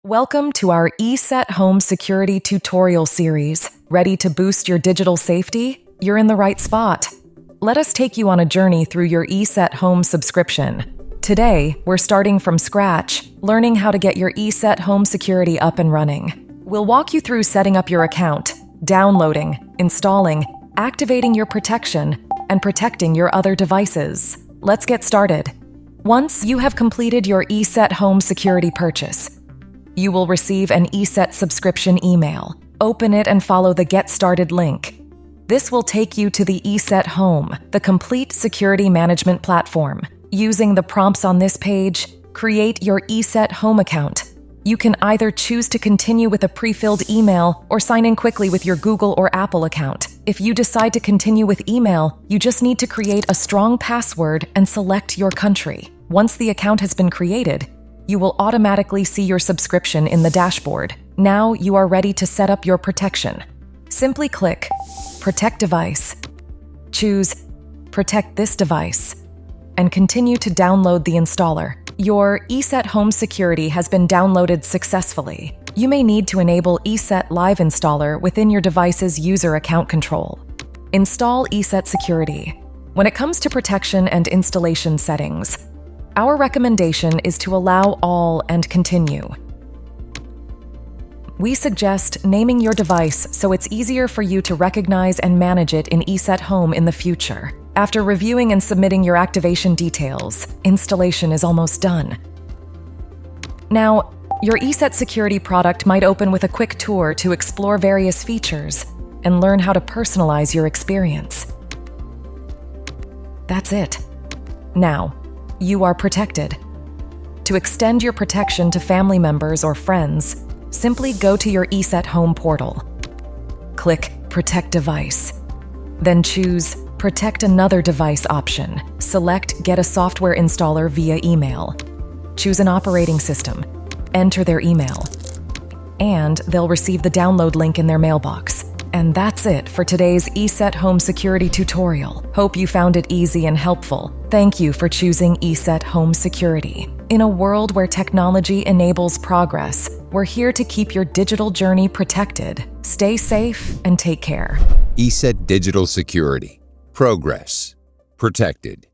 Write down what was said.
Welcome to our ESET Home Security tutorial series. Ready to boost your digital safety? You're in the right spot. Let us take you on a journey through your ESET Home subscription. Today, we're starting from scratch, learning how to get your ESET Home Security up and running. We'll walk you through setting up your account, downloading, installing, activating your protection, and protecting your other devices. Let's get started. Once you have completed your ESET Home Security purchase, you will receive an ESET subscription email. Open it and follow the Get Started link. This will take you to the ESET Home, the complete security management platform. Using the prompts on this page, create your ESET Home account. You can either choose to continue with a pre-filled email or sign in quickly with your Google or Apple account. If you decide to continue with email, you just need to create a strong password and select your country. Once the account has been created, you will automatically see your subscription in the dashboard. Now you are ready to set up your protection. Simply click Protect Device, choose Protect this device, and continue to download the installer. Your ESET Home Security has been downloaded successfully. You may need to enable ESET Live Installer within your device's user account control. Install ESET Security. When it comes to protection and installation settings, our recommendation is to allow all and continue. We suggest naming your device so it's easier for you to recognize and manage it in ESET Home in the future. After reviewing and submitting your activation details, installation is almost done. Now, your ESET Security product might open with a quick tour to explore various features and learn how to personalize your experience. That's it. Now, you are protected. To extend your protection to family members or friends, simply go to your ESET Home portal. Click Protect Device. Then choose Protect Another Device option. Select Get a Software Installer via email. Choose an operating system. Enter their email. And they'll receive the download link in their mailbox. And that's it for today's ESET Home Security tutorial. Hope you found it easy and helpful. Thank you for choosing ESET Home Security. In a world where technology enables progress, we're here to keep your digital journey protected. Stay safe and take care. ESET Digital Security. Progress. Protected.